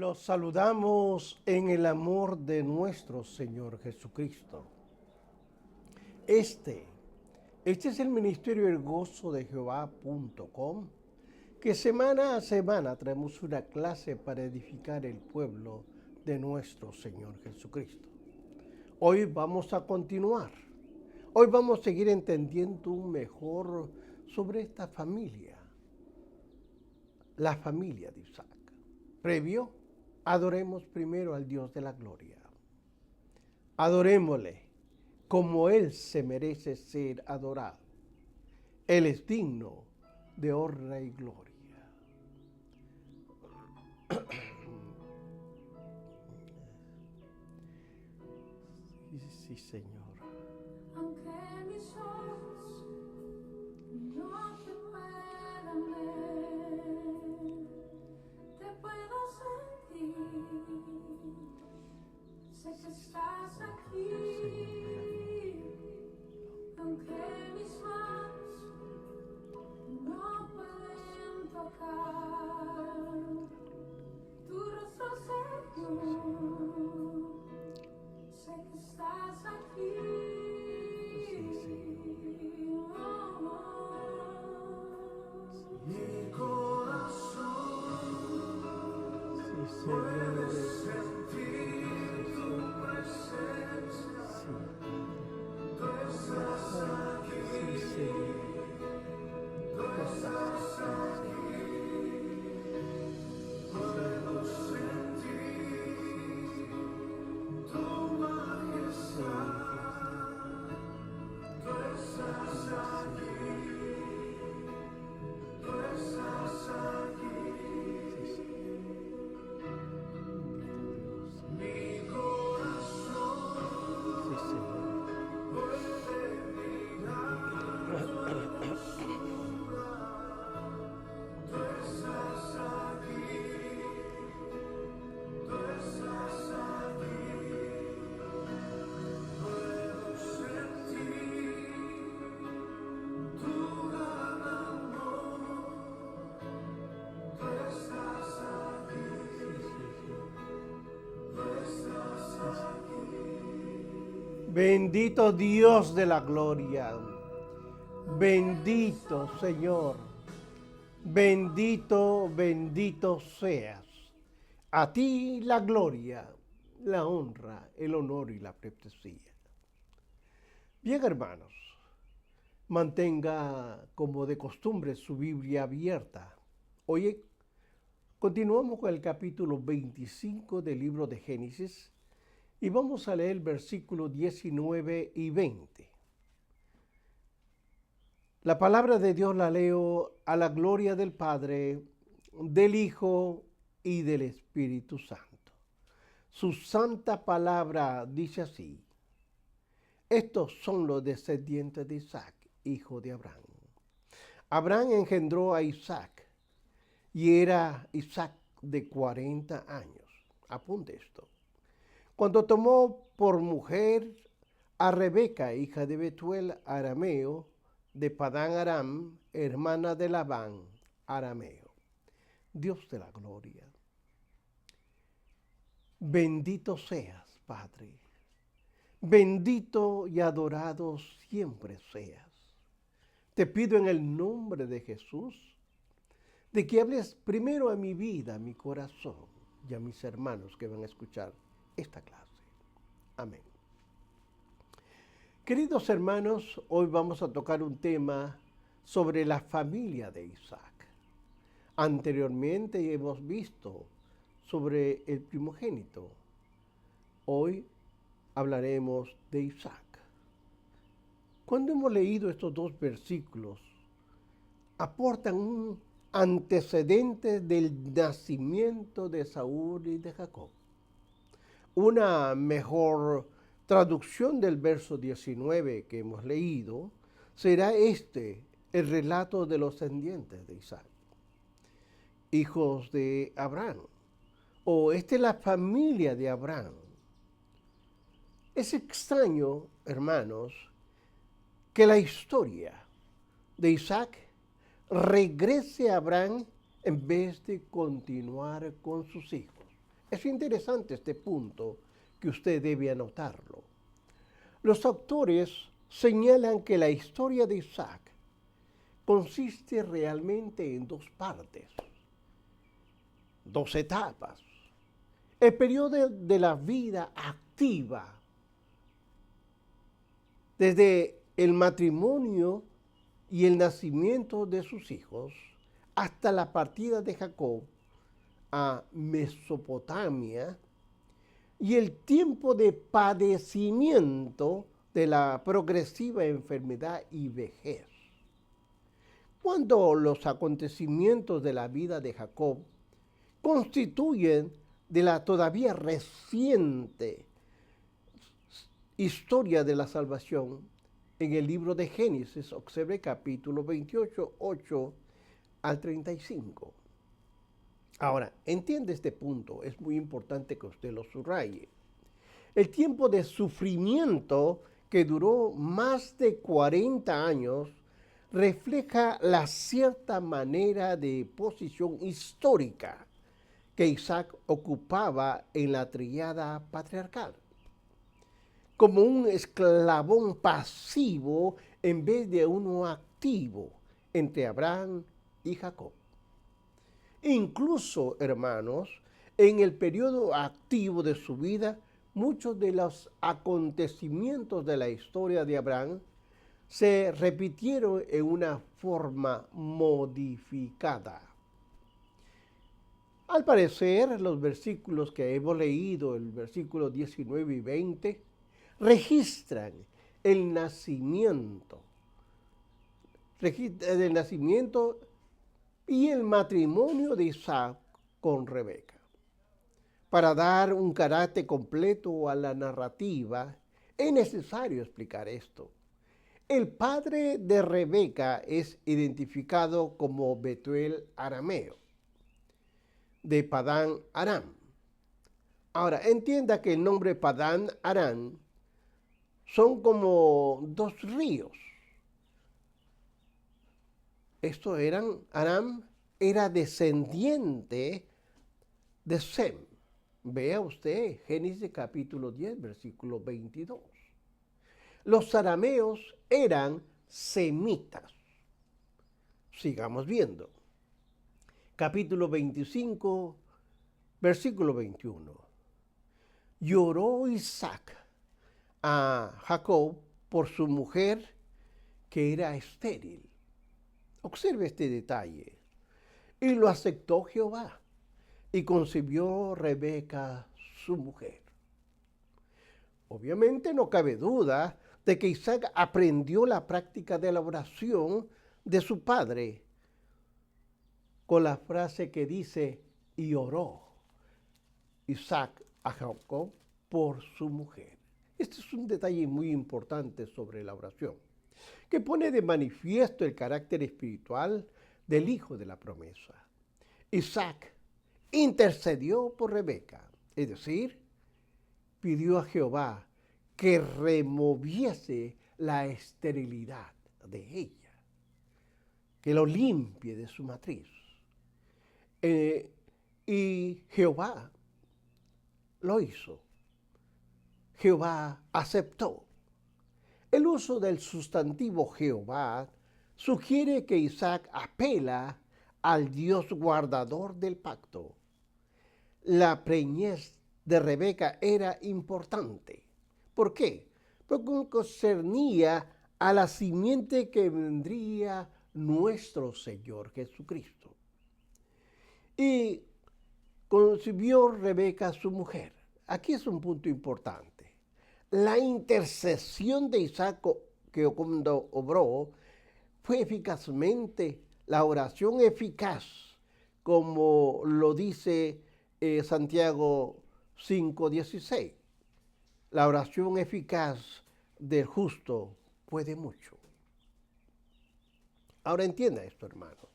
Los saludamos en el amor de nuestro Señor Jesucristo. Este es el ministerio El Gozo de Jehová.com, que semana a semana traemos una clase para edificar el pueblo de nuestro Señor Jesucristo. Hoy vamos a continuar. Hoy vamos a seguir entendiendo mejor sobre esta familia, la familia de Isaac. Previo, adoremos primero al Dios de la gloria. Adorémosle como Él se merece ser adorado. Él es digno de honra y gloria. Sí, Señor. Aunque mis ojos no te puedan ver, te puedo sentir. Sé que estás aquí. Aunque mis manos no pueden tocar tu rostro, Señor. Sé que estás aquí. Mi corazón puede sentir tu presencia. Tú estás aquí. Tú estás aquí. Puedo sentir tu majestad. Tú estás aquí. Tú estás aquí. Mi corazón puede mirar tu hermosura. Tú estás aquí. Tú estás aquí. Puedo sentir tu gran amor. Tú estás aquí. Tú estás aquí. Bendito Dios de la gloria. Bendito Señor. Bendito, bendito seas. A ti la gloria, la honra, el honor y la pleitesía. Bien, hermanos, mantenga como de costumbre su Biblia abierta. Hoy continuamos con el capítulo 25 del libro de Génesis y vamos a leer versículos 19 y 20. La palabra de Dios la leo a la gloria del Padre, del Hijo y del Espíritu Santo. Su santa palabra dice así: estos son los descendientes de Isaac, hijo de Abraham. Abraham engendró a Isaac y era Isaac de 40 años. Apunte esto. Cuando tomó por mujer a Rebeca, hija de Betuel arameo, de Padán Aram, hermana de Labán arameo. Dios de la gloria. Bendito seas, Padre. Bendito y adorado siempre seas. Te pido en el nombre de Jesús de que hables primero a mi vida, a mi corazón y a mis hermanos que van a escuchar esta clase. Amén. Queridos hermanos, hoy vamos a tocar un tema sobre la familia de Isaac. Anteriormente hemos visto sobre el primogénito. Hoy hablaremos de Isaac. Cuando hemos leído estos dos versículos, aportan un antecedente del nacimiento de Saúl y de Jacob. Una mejor traducción del verso 19 que hemos leído será el relato de los descendientes de Isaac, hijos de Abraham, o esta es la familia de Abraham. Es extraño, hermanos, que la historia de Isaac regrese a Abraham en vez de continuar con sus hijos. Es interesante este punto que usted debe anotarlo. Los autores señalan que la historia de Isaac consiste realmente en dos partes, dos etapas. El periodo de la vida activa, desde el matrimonio y el nacimiento de sus hijos, hasta la partida de Jacob a Mesopotamia, y el tiempo de padecimiento de la progresiva enfermedad y vejez. Cuando los acontecimientos de la vida de Jacob constituyen de la todavía reciente historia de la salvación, en el libro de Génesis, observe capítulo 28, 8 al 35. Ahora, entiende este punto, es muy importante que usted lo subraye. El tiempo de sufrimiento, que duró más de 40 años, refleja la cierta manera de posición histórica que Isaac ocupaba en la tríada patriarcal, como un esclavón pasivo en vez de uno activo entre Abraham y Jacob. Incluso, hermanos, en el periodo activo de su vida, muchos de los acontecimientos de la historia de Abraham se repitieron en una forma modificada. Al parecer, los versículos que hemos leído, el versículo 19 y 20, registran el nacimiento y el matrimonio de Isaac con Rebeca. Para dar un carácter completo a la narrativa, es necesario explicar esto. El padre de Rebeca es identificado como Betuel arameo, de Padán Aram. Ahora, entienda que el nombre Padán Aram son como dos ríos. Aram era descendiente de Sem. Vea usted Génesis capítulo 10, versículo 22. Los arameos eran semitas. Sigamos viendo. Capítulo 25, versículo 21. Lloró Isaac a Jacob por su mujer que era estéril. Observe este detalle. Y lo aceptó Jehová, y concibió Rebeca su mujer. Obviamente no cabe duda de que Isaac aprendió la práctica de la oración de su padre, con la frase que dice, y oró Isaac a Jacob por su mujer. Este es un detalle muy importante sobre la oración, que pone de manifiesto el carácter espiritual del hijo de la promesa. Isaac intercedió por Rebeca, es decir, pidió a Jehová que removiese la esterilidad de ella, que lo limpie de su matriz. Y Jehová lo hizo. Jehová aceptó. El uso del sustantivo Jehová sugiere que Isaac apela al Dios guardador del pacto. La preñez de Rebeca era importante. ¿Por qué? Porque concernía a la simiente que vendría nuestro Señor Jesucristo. Y concibió Rebeca su mujer. Aquí es un punto importante. La intercesión de Isaac que cuando obró fue eficazmente la oración eficaz, como lo dice Santiago 5:16. La oración eficaz del justo puede mucho. Ahora entienda esto, hermano.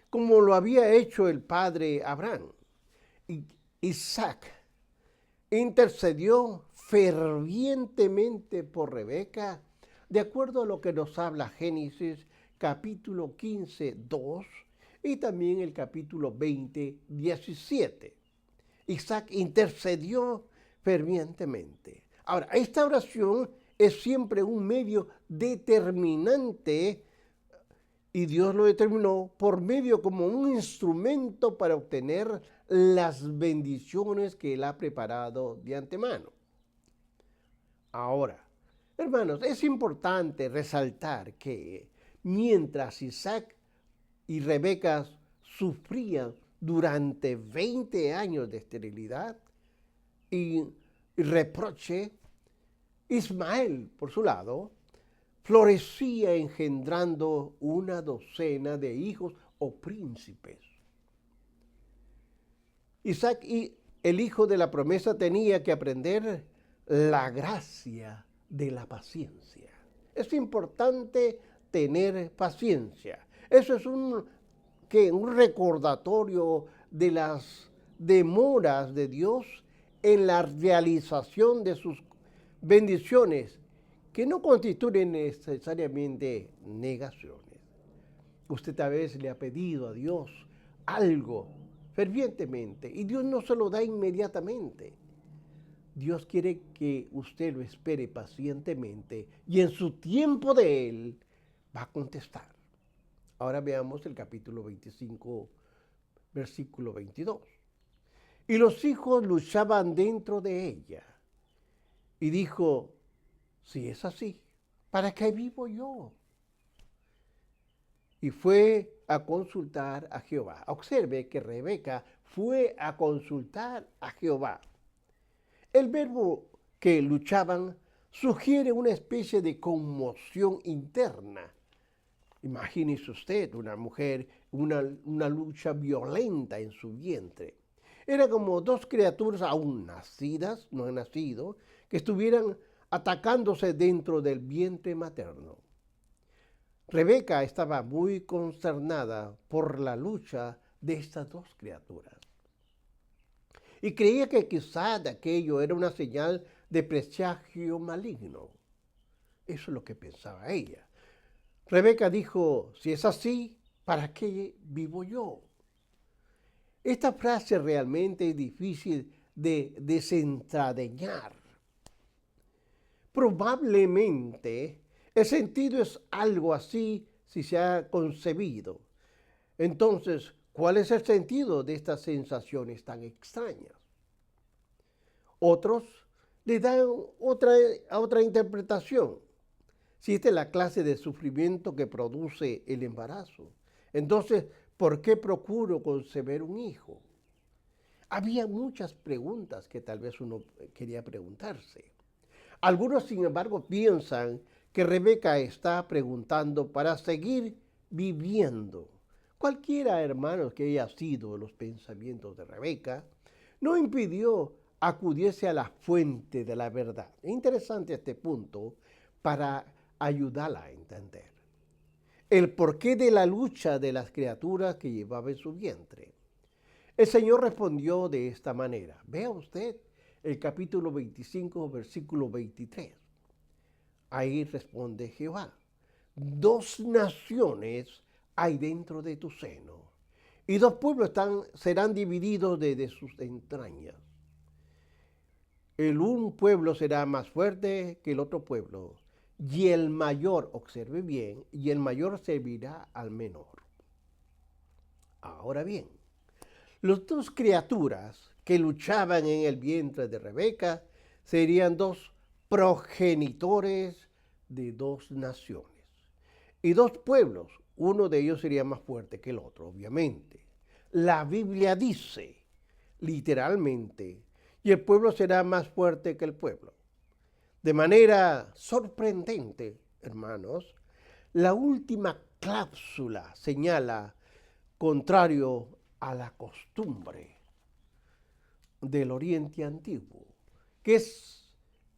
Como lo había hecho el padre Abraham, Isaac intercedió fervientemente por Rebeca, de acuerdo a lo que nos habla Génesis capítulo 15, 2 y también el capítulo 20, 17. Isaac intercedió fervientemente. Ahora, esta oración es siempre un medio determinante y Dios lo determinó por medio como un instrumento para obtener las bendiciones que Él ha preparado de antemano. Ahora, hermanos, es importante resaltar que mientras Isaac y Rebeca sufrían durante 20 años de esterilidad y reproche, Ismael, por su lado, florecía engendrando una docena de hijos o príncipes. Isaac, el hijo de la promesa, tenía que aprender la gracia de la paciencia. Es importante tener paciencia. Eso es un recordatorio de las demoras de Dios en la realización de sus bendiciones, que no constituyen necesariamente negaciones. Usted a veces le ha pedido a Dios algo fervientemente y Dios no se lo da inmediatamente. Dios quiere que usted lo espere pacientemente y en su tiempo de Él va a contestar. Ahora veamos el capítulo 25, versículo 22. Y los hijos luchaban dentro de ella. Y dijo, si es así, ¿para qué vivo yo? Y fue a consultar a Jehová. Observe que Rebeca fue a consultar a Jehová. El verbo que luchaban sugiere una especie de conmoción interna. Imagínese usted una mujer, una lucha violenta en su vientre. Era como dos criaturas aún nacidas, no han nacido, que estuvieran atacándose dentro del vientre materno. Rebeca estaba muy consternada por la lucha de estas dos criaturas. Y creía que quizás aquello era una señal de presagio maligno. Eso es lo que pensaba ella. Rebeca dijo, si es así, ¿para qué vivo yo? Esta frase realmente es difícil de desentrañar. Probablemente el sentido es algo así si se ha concebido. Entonces, ¿cuál es el sentido de estas sensaciones tan extrañas? Otros le dan otra interpretación. Si esta es la clase de sufrimiento que produce el embarazo, entonces, ¿por qué procuro concebir un hijo? Había muchas preguntas que tal vez uno quería preguntarse. Algunos, sin embargo, piensan que Rebeca está preguntando para seguir viviendo. Cualquiera, hermanos, que haya sido los pensamientos de Rebeca, no impidió acudirse a la fuente de la verdad. Es interesante este punto para ayudarla a entender el porqué de la lucha de las criaturas que llevaba en su vientre. El Señor respondió de esta manera. Vea usted el capítulo 25, versículo 23. Ahí responde Jehová. 2 naciones hay dentro de tu seno, y 2 pueblos serán divididos desde sus entrañas. Un pueblo será más fuerte que el otro pueblo, y el mayor, observe bien, y el mayor servirá al menor. Ahora bien, las 2 criaturas que luchaban en el vientre de Rebeca serían 2 progenitores de 2 naciones y 2 pueblos. Uno de ellos sería más fuerte que el otro, obviamente. La Biblia dice, literalmente, y el pueblo será más fuerte que el pueblo. De manera sorprendente, hermanos, la última cláusula señala contrario a la costumbre del Oriente Antiguo, que es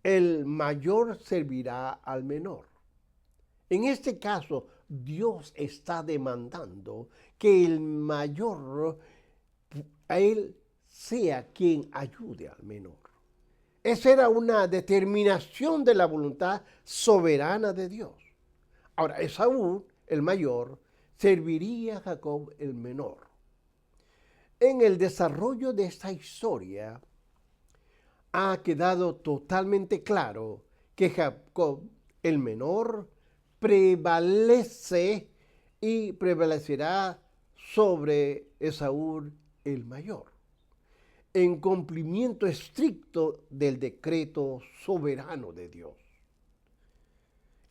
el mayor servirá al menor. En este caso, Dios está demandando que el mayor a él sea quien ayude al menor. Esa era una determinación de la voluntad soberana de Dios. Ahora, Esaú, el mayor, serviría a Jacob, el menor. En el desarrollo de esta historia ha quedado totalmente claro que Jacob, el menor, prevalece y prevalecerá sobre Esaú, el mayor, en cumplimiento estricto del decreto soberano de Dios.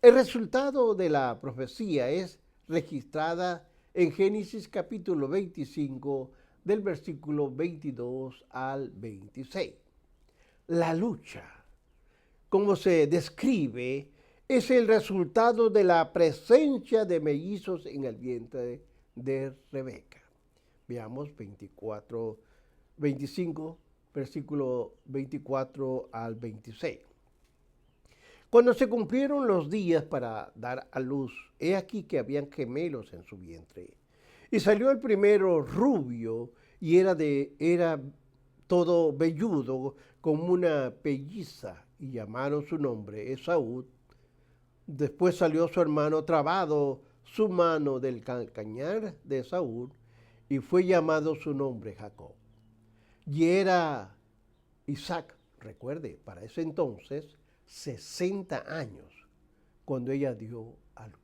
El resultado de la profecía es registrada en Génesis capítulo 25, del versículo 22 al 26. La lucha, como se describe, es el resultado de la presencia de mellizos en el vientre de Rebeca. Veamos 25, versículo 24 al 26. Cuando se cumplieron los días para dar a luz, he aquí que habían gemelos en su vientre. Y salió el primero rubio y era todo velludo como una pelliza, y llamaron su nombre Esaú. Después salió su hermano trabado su mano del calcañar de Esaú, y fue llamado su nombre Jacob. Y era Isaac, recuerde, para ese entonces, 60 años cuando ella dio a luz.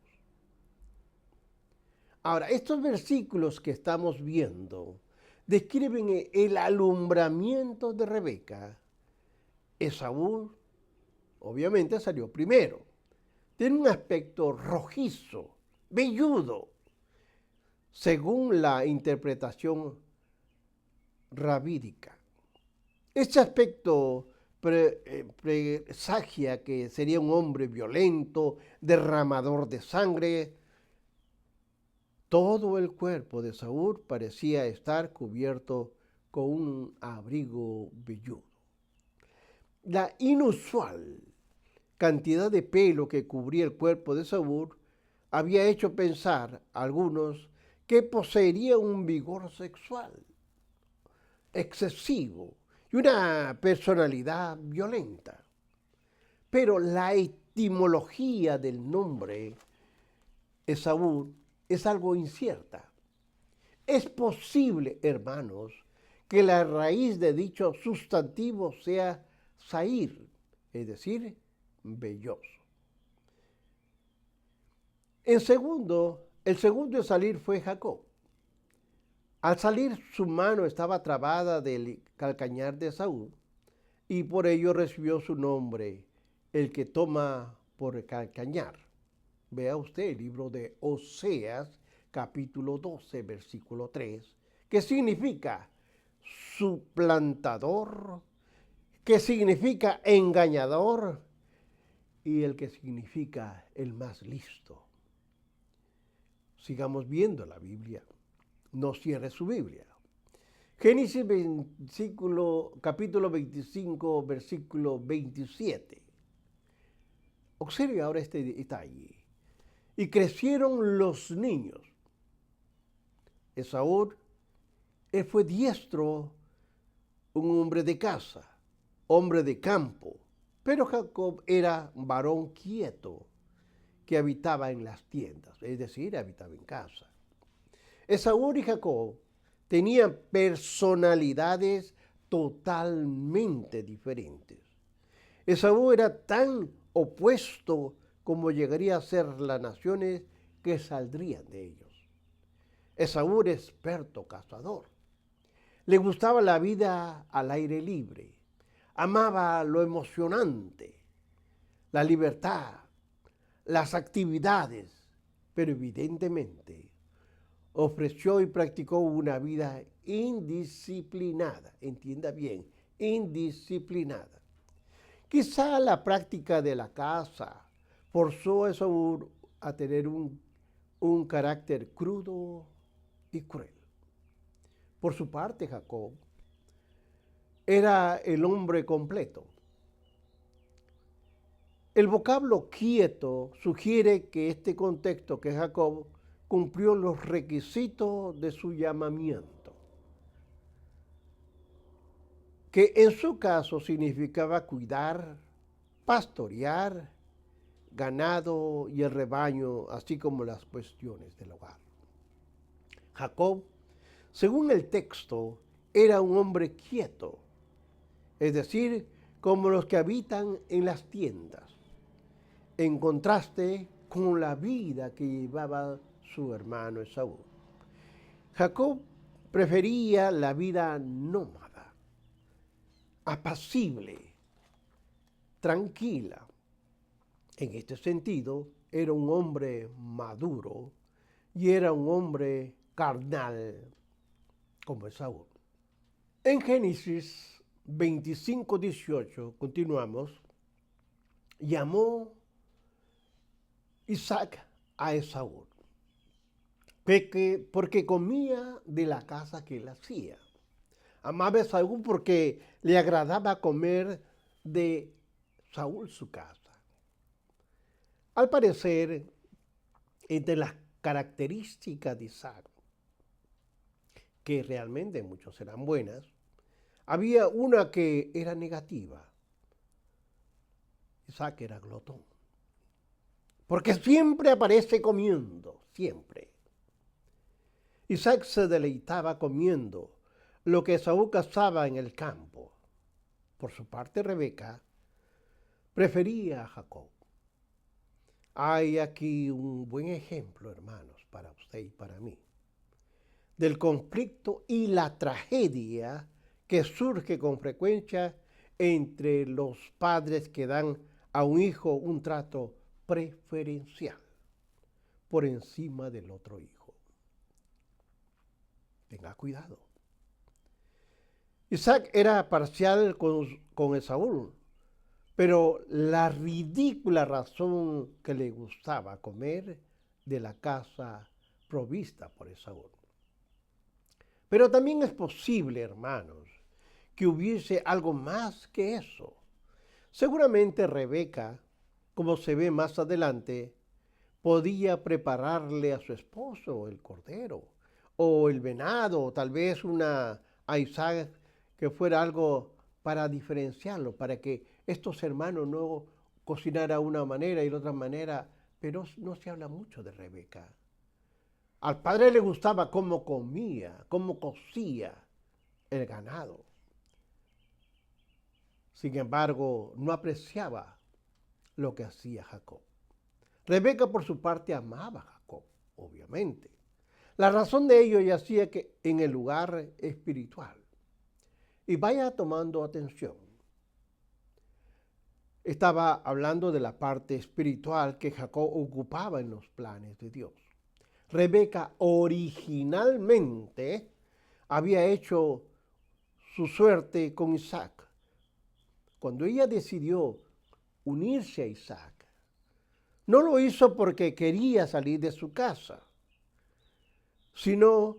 Ahora, estos versículos que estamos viendo describen el alumbramiento de Rebeca. Esaú, obviamente, salió primero. Tiene un aspecto rojizo, velludo, según la interpretación rabídica. Este aspecto presagia que sería un hombre violento, derramador de sangre. Todo el cuerpo de Saúl parecía estar cubierto con un abrigo velludo. La inusual cantidad de pelo que cubría el cuerpo de Saúl había hecho pensar a algunos que poseería un vigor sexual excesivo y una personalidad violenta. Pero la etimología del nombre Esaú es algo incierta. Es posible, hermanos, que la raíz de dicho sustantivo sea sair, es decir, velloso. El segundo en salir fue Jacob. Al salir, su mano estaba trabada del calcañar de Esaú, y por ello recibió su nombre, el que toma por calcañar. Vea usted el libro de Oseas, capítulo 12, versículo 3, que significa suplantador, que significa engañador, y el que significa el más listo. Sigamos viendo la Biblia. No cierre su Biblia. Génesis capítulo 25, versículo 27. Observe ahora este detalle. Y crecieron los niños. Esaú, él fue diestro, un hombre de casa, hombre de campo, pero Jacob era varón quieto que habitaba en las tiendas, es decir, habitaba en casa. Esaú y Jacob tenían personalidades totalmente diferentes. Esaú era tan opuesto como llegaría a ser las naciones que saldrían de ellos. Esaú era experto cazador. Le gustaba la vida al aire libre. Amaba lo emocionante, la libertad, las actividades, pero evidentemente ofreció y practicó una vida indisciplinada. Entienda bien, indisciplinada. Quizá la práctica de la caza forzó a Esaú a tener un carácter crudo y cruel. Por su parte, Jacob era el hombre completo. El vocablo quieto sugiere que este contexto, que Jacob cumplió los requisitos de su llamamiento, que en su caso significaba cuidar, pastorear, ganado y el rebaño, así como las cuestiones del hogar. Jacob Según el texto, era un hombre quieto, es decir, como los que habitan en las tiendas, en contraste con la vida que llevaba su hermano Esaú. Jacob prefería la vida nómada, apacible, tranquila. En este sentido, era un hombre maduro y era un hombre carnal como Esaú. En Génesis 25:18, continuamos, llamó Isaac a Esaú, porque comía de la casa que él hacía. Amaba a Esaú porque le agradaba comer de Saúl su casa. Al parecer, entre las características de Isaac, que realmente muchos eran buenas, había una que era negativa. Isaac era glotón. Porque siempre aparece comiendo, siempre. Isaac se deleitaba comiendo lo que Esaú cazaba en el campo. Por su parte, Rebeca prefería a Jacob. Hay aquí un buen ejemplo, hermanos, para usted y para mí, del conflicto y la tragedia que surge con frecuencia entre los padres que dan a un hijo un trato preferencial por encima del otro hijo. Tenga cuidado. Isaac era parcial con Esaú, pero la ridícula razón que le gustaba comer de la casa provista por Esaú. Pero también es posible, hermanos, que hubiese algo más que eso. Seguramente Rebeca, como se ve más adelante, podía prepararle a su esposo el cordero o el venado, o tal vez a Isaac que fuera algo para diferenciarlo, para que estos hermanos no cocinaran de una manera y de otra manera, pero no se habla mucho de Rebeca. Al padre le gustaba cómo comía, cómo cocía el ganado. Sin embargo, no apreciaba lo que hacía Jacob. Rebeca, por su parte, amaba a Jacob, obviamente. La razón de ello yacía que en el lugar espiritual. Y vaya tomando atención. Estaba hablando de la parte espiritual que Jacob ocupaba en los planes de Dios. Rebeca originalmente había hecho su suerte con Isaac. Cuando ella decidió unirse a Isaac, no lo hizo porque quería salir de su casa, sino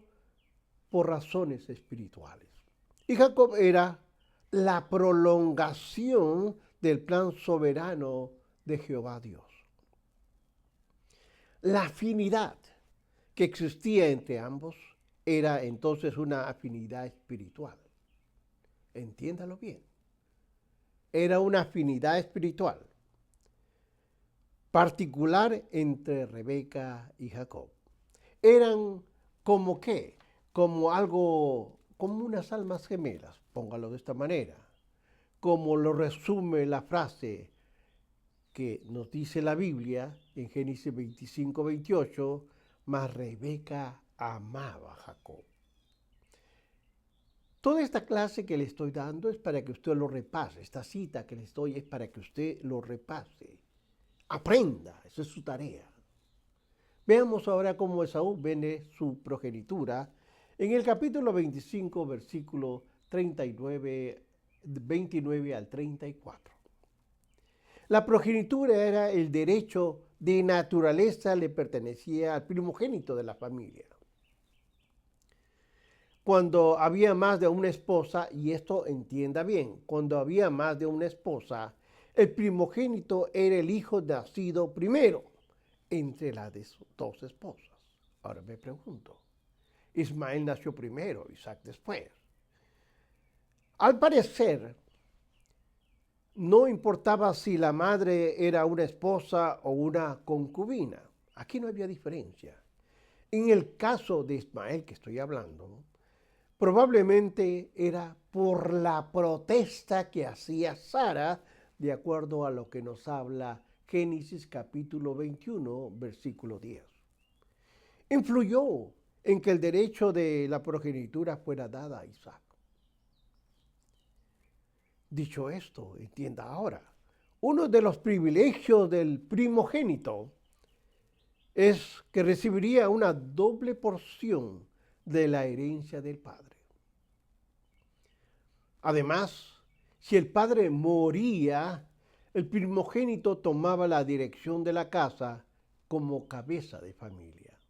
por razones espirituales. Y Jacob era la prolongación del plan soberano de Jehová Dios. La afinidad que existía entre ambos era entonces una afinidad espiritual. Entiéndalo bien. Era una afinidad espiritual particular entre Rebeca y Jacob. Eran como qué, como algo, como unas almas gemelas, póngalo de esta manera, como lo resume la frase que nos dice la Biblia en Génesis 25:28, mas Rebeca amaba a Jacob. Toda esta clase que le estoy dando es para que usted lo repase. Esta cita que le estoy es para que usted lo repase. Aprenda, esa es su tarea. Veamos ahora cómo Esaú vende su progenitura en el capítulo 25, versículo 29 al 34. La progenitura era el derecho de naturaleza, le pertenecía al primogénito de la familia. Cuando había más de una esposa, y esto entienda bien, cuando había más de una esposa, el primogénito era el hijo nacido primero entre las dos esposas. Ahora me pregunto, Ismael nació primero, Isaac después. Al parecer, no importaba si la madre era una esposa o una concubina. Aquí no había diferencia. En el caso de Ismael que estoy hablando, Probablemente era por la protesta que hacía Sara, de acuerdo a lo que nos habla Génesis capítulo 21, versículo 10. Influyó en que el derecho de la progenitura fuera dada a Isaac. Dicho esto, entienda ahora, uno de los privilegios del primogénito es que recibiría una doble porción de la herencia del padre. Además, si el padre moría, el primogénito tomaba la dirección de la casa como cabeza de familia.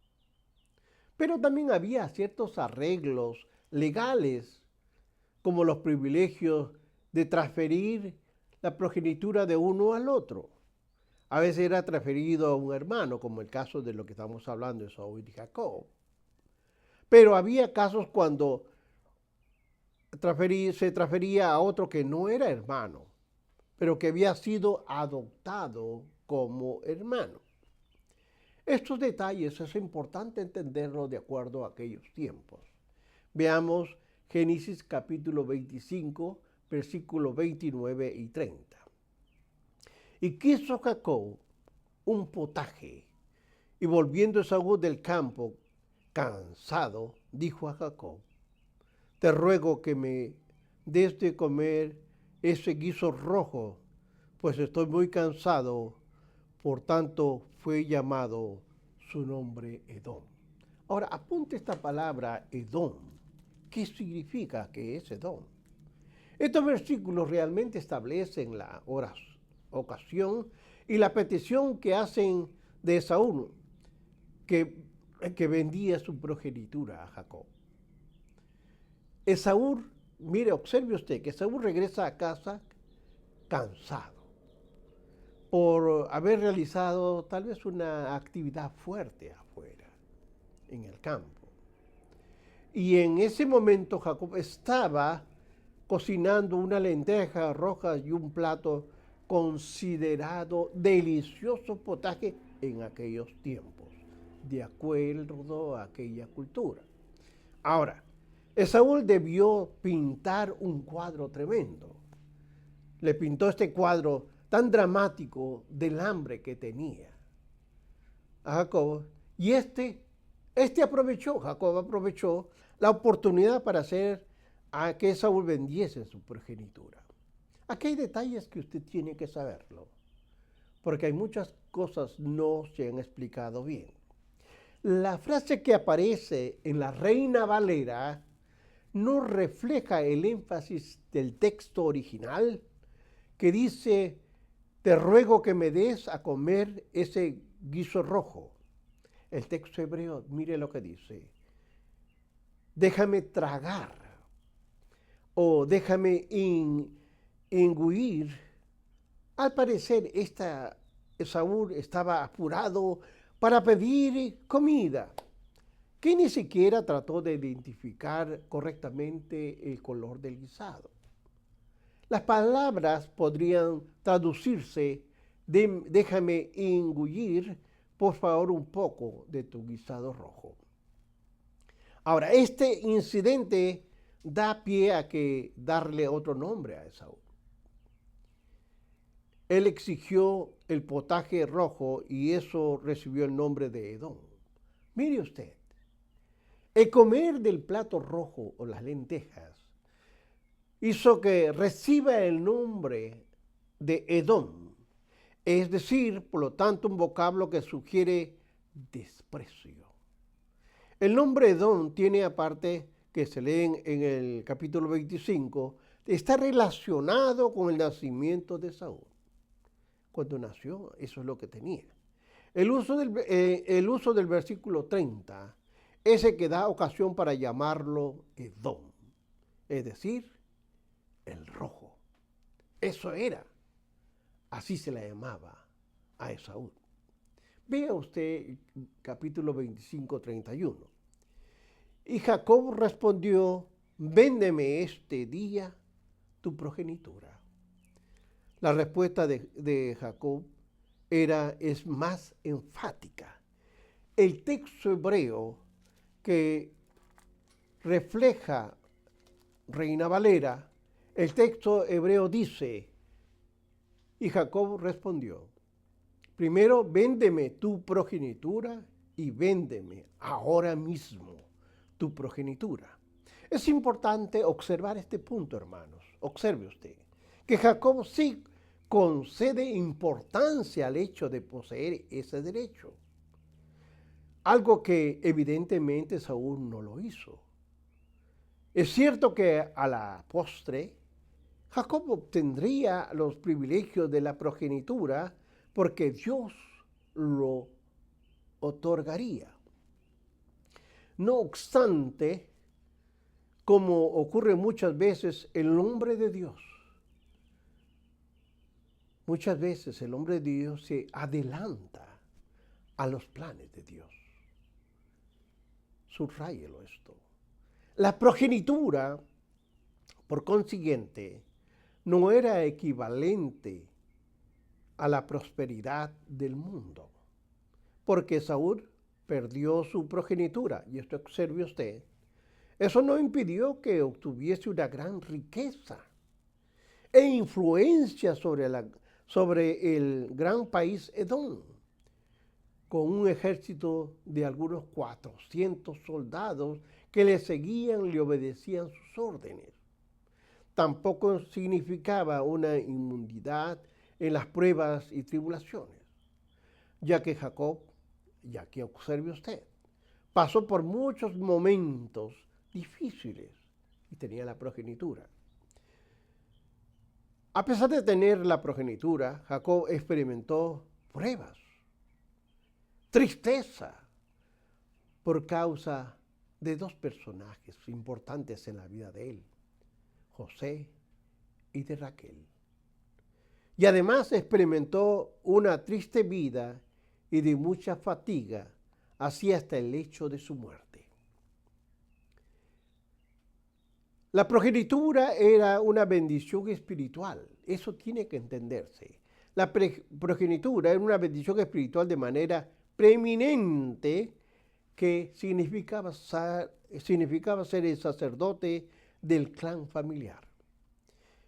Pero también había ciertos arreglos legales, como los privilegios de transferir la progenitura de uno al otro. A veces era transferido a un hermano, como el caso de lo que estamos hablando de Saúl y Jacob. Pero había casos cuando se transfería a otro que no era hermano, pero que había sido adoptado como hermano. Estos detalles es importante entenderlos de acuerdo a aquellos tiempos. Veamos Génesis capítulo 25, versículos 29 y 30. Y quiso Jacob un potaje, y volviendo Esaú del campo, cansado, dijo a Jacob: te ruego que me des de comer ese guiso rojo, pues estoy muy cansado. Por tanto, fue llamado su nombre Edom. Ahora, apunte esta palabra Edom. ¿Qué significa que es Edom? Estos versículos realmente establecen la ocasión y la petición que hacen de Esaú, que vendía su progenitura a Jacob. Esaú, mire, observe usted que Esaú regresa a casa cansado por haber realizado tal vez una actividad fuerte afuera, en el campo. Y en ese momento Jacob estaba cocinando una lenteja roja y un plato considerado delicioso potaje en aquellos tiempos, de acuerdo a aquella cultura. Ahora, Esaú debió pintar un cuadro tremendo. Le pintó este cuadro tan dramático del hambre que tenía a Jacob. Y Jacob aprovechó la oportunidad para hacer a que Esaú vendiese su progenitura. Aquí hay detalles que usted tiene que saberlo, porque hay muchas cosas no se han explicado bien. La frase que aparece en la Reina Valera no refleja el énfasis del texto original, que dice: te ruego que me des a comer ese guiso rojo. El texto hebreo, mire lo que dice: déjame tragar o déjame engullir. Al parecer, Esaú estaba apurado para pedir comida, que ni siquiera trató de identificar correctamente el color del guisado. Las palabras podrían traducirse: déjame engullir, por favor, un poco de tu guisado rojo. Ahora, este incidente da pie a que darle otro nombre a Esaú. Él exigió el potaje rojo y eso recibió el nombre de Edom. Mire usted, el comer del plato rojo o las lentejas hizo que reciba el nombre de Edom, es decir, por lo tanto, un vocablo que sugiere desprecio. El nombre Edom tiene, aparte, que se leen en el capítulo 25, está relacionado con el nacimiento de Saúl. Cuando nació, eso es lo que tenía. El uso del versículo 30 es el que da ocasión para llamarlo Edom, es decir, el rojo. Eso era. Así se le llamaba a Esaú. Vea usted capítulo 25, 31. Y Jacob respondió: véndeme este día tu progenitura. La respuesta de Jacob es más enfática. El texto hebreo que refleja Reina Valera, el texto hebreo dice, y Jacob respondió, primero véndeme tu progenitura y véndeme ahora mismo tu progenitura. Es importante observar este punto, hermanos. Observe usted que Jacob sí concede importancia al hecho de poseer ese derecho. Algo que evidentemente Saúl no lo hizo. Es cierto que a la postre Jacob obtendría los privilegios de la progenitura porque Dios lo otorgaría. No obstante, como ocurre muchas veces, el hombre de Dios, muchas veces el hombre de Dios se adelanta a los planes de Dios. Subráyelo esto. La progenitura, por consiguiente, no era equivalente a la prosperidad del mundo, porque Saúl perdió su progenitura, y esto observe usted, eso no impidió que obtuviese una gran riqueza e influencia sobre el gran país Edom, con un ejército de algunos 400 soldados que le seguían, le obedecían sus órdenes. Tampoco significaba una inmunidad en las pruebas y tribulaciones, ya que Jacob, ya que observe usted, pasó por muchos momentos difíciles y tenía la progenitura. A pesar de tener la progenitura, Jacob experimentó pruebas, tristeza, por causa de dos personajes importantes en la vida de él, José y de Raquel. Y además experimentó una triste vida y de mucha fatiga, así hasta el hecho de su muerte. La progenitura era una bendición espiritual, eso tiene que entenderse. La progenitura era una bendición espiritual de manera preeminente que significaba ser el sacerdote del clan familiar,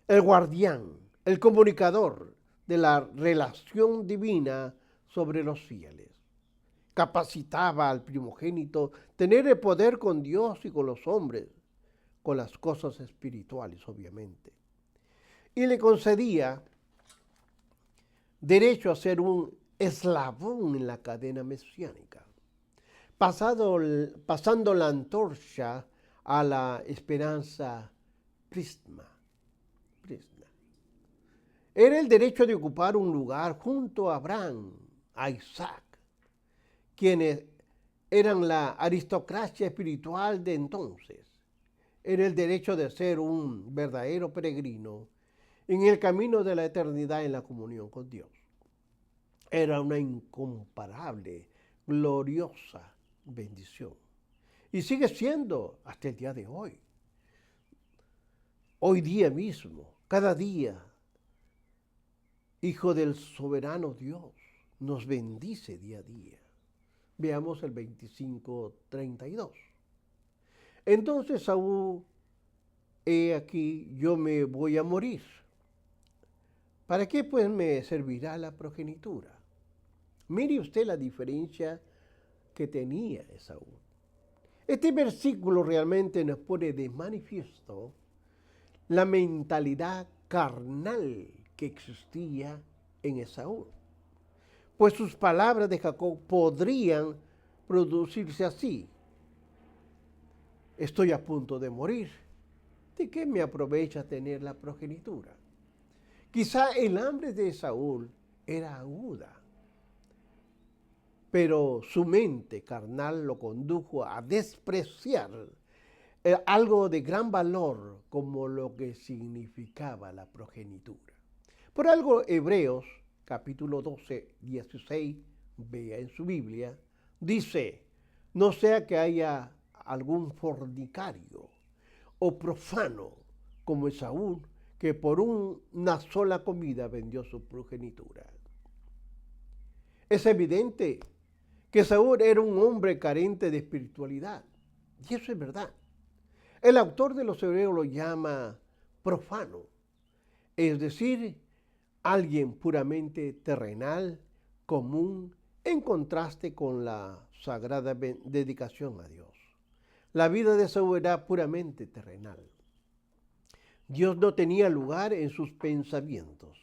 el guardián, el comunicador de la relación divina sobre los fieles. Capacitaba al primogénito tener el poder con Dios y con los hombres, con las cosas espirituales, obviamente. Y le concedía derecho a ser un eslabón en la cadena mesiánica, pasando la antorcha a la esperanza prisma. Era el derecho de ocupar un lugar junto a Abraham, a Isaac, quienes eran la aristocracia espiritual de entonces. Era el derecho de ser un verdadero peregrino en el camino de la eternidad en la comunión con Dios. Era una incomparable, gloriosa bendición. Y sigue siendo hasta el día de hoy. Hoy día mismo, cada día, Hijo del soberano Dios nos bendice día a día. Veamos el 25:32. Entonces Saúl, he aquí, yo me voy a morir. ¿Para qué pues me servirá la progenitura? Mire usted la diferencia que tenía Esaú. Este versículo realmente nos pone de manifiesto la mentalidad carnal que existía en Esaú. Pues sus palabras de Jacob podrían producirse así. Estoy a punto de morir. ¿De qué me aprovecha tener la progenitura? Quizá el hambre de Saúl era aguda, pero su mente carnal lo condujo a despreciar algo de gran valor como lo que significaba la progenitura. Por algo Hebreos capítulo 12, 16, vea en su Biblia, dice, no sea que haya algún fornicario o profano como Esaú, que por una sola comida vendió su progenitura. Es evidente que Saúl era un hombre carente de espiritualidad, y eso es verdad. El autor de los Hebreos lo llama profano, es decir, alguien puramente terrenal, común, en contraste con la sagrada dedicación a Dios. La vida de Saúl era puramente terrenal. Dios no tenía lugar en sus pensamientos.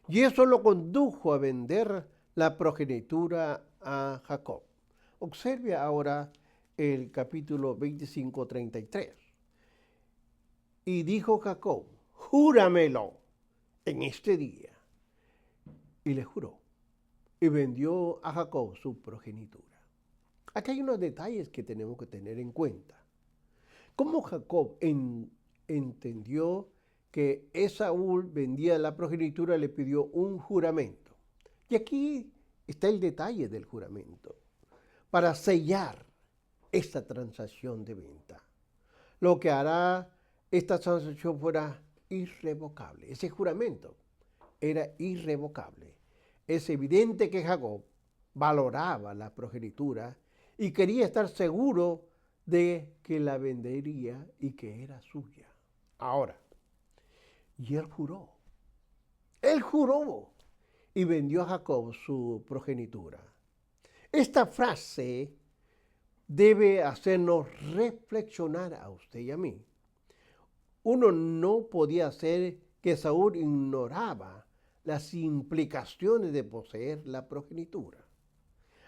Y eso lo condujo a vender la progenitura a Jacob. Observe ahora el capítulo 25, 33. Y dijo Jacob, júramelo en este día. Y le juró. Y vendió a Jacob su progenitura. Aquí hay unos detalles que tenemos que tener en cuenta. ¿Cómo Jacob entendió que Esaú vendía la progenitura? Le pidió un juramento. Y aquí está el detalle del juramento. Para sellar esta transacción de venta. Lo que hará esta transacción fuera irrevocable. Ese juramento era irrevocable. Es evidente que Jacob valoraba la progenitura y quería estar seguro de que la vendería y que era suya. Ahora, y él juró y vendió a Jacob su progenitura. Esta frase debe hacernos reflexionar a usted y a mí. Uno no podía hacer que Saúl ignoraba las implicaciones de poseer la progenitura.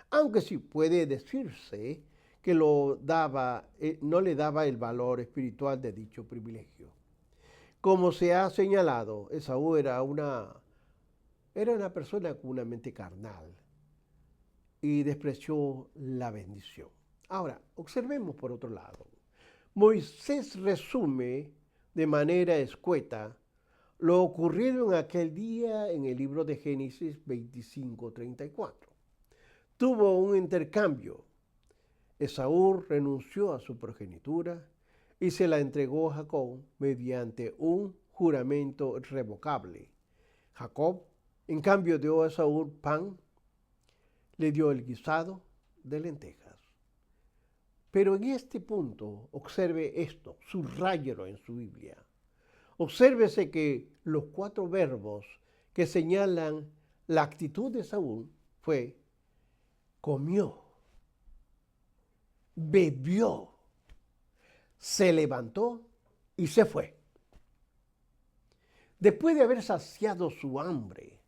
Aunque sí puede decirse que no le daba el valor espiritual de dicho privilegio. Como se ha señalado, Esaú era una persona con una mente carnal y despreció la bendición. Ahora, observemos por otro lado. Moisés resume de manera escueta lo ocurrido en aquel día en el libro de Génesis 25:34. Tuvo un intercambio. Esaú renunció a su progenitura y se la entregó a Jacob mediante un juramento irrevocable. Jacob, en cambio, dio a Esaú pan, le dio el guisado de lentejas. Pero en este punto, observe esto, subráyelo en su Biblia. Obsérvese que los 4 verbos que señalan la actitud de Saúl fue comió, bebió, se levantó y se fue. Después de haber saciado su hambre,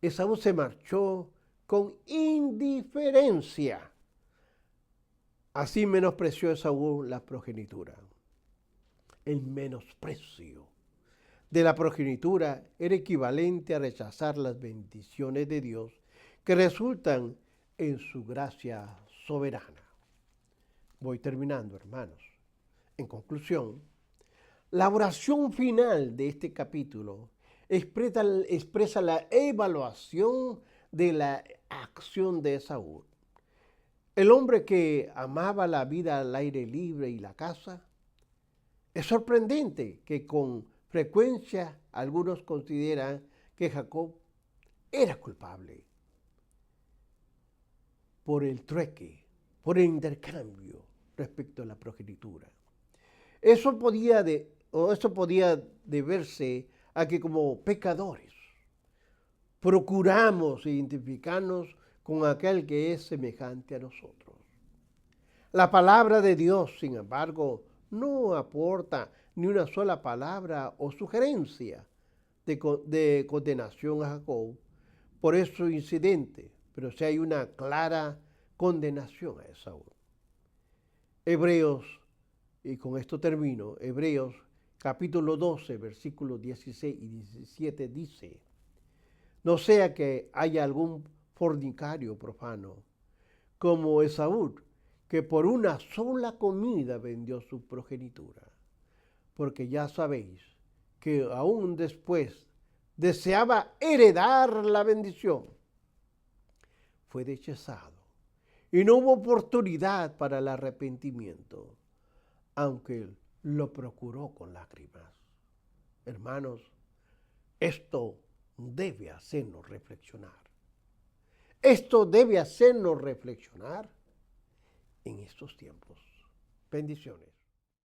Esaú se marchó con indiferencia. Así menospreció Esaú la progenitura. El menosprecio de la progenitura era equivalente a rechazar las bendiciones de Dios que resultan en su gracia soberana. Voy terminando, hermanos. En conclusión, la oración final de este capítulo expresa la evaluación de la acción de Esaú. El hombre que amaba la vida al aire libre y la caza. Es sorprendente que con frecuencia algunos consideran que Jacob era culpable por el trueque, por el intercambio respecto a la progenitura. Eso podía deberse a que como pecadores procuramos identificarnos con aquel que es semejante a nosotros. La palabra de Dios, sin embargo, no aporta ni una sola palabra o sugerencia de condenación a Jacob por ese incidente, pero sí hay una clara condenación a Esaú. Hebreos, y con esto termino, Hebreos capítulo 12, versículos 16 y 17 dice, no sea que haya algún fornicario profano, como Esaú, que por una sola comida vendió su progenitura. Porque ya sabéis que aún después deseaba heredar la bendición. Fue rechazado y no hubo oportunidad para el arrepentimiento, aunque lo procuró con lágrimas. Hermanos, esto debe hacernos reflexionar. Esto debe hacernos reflexionar en estos tiempos. Bendiciones.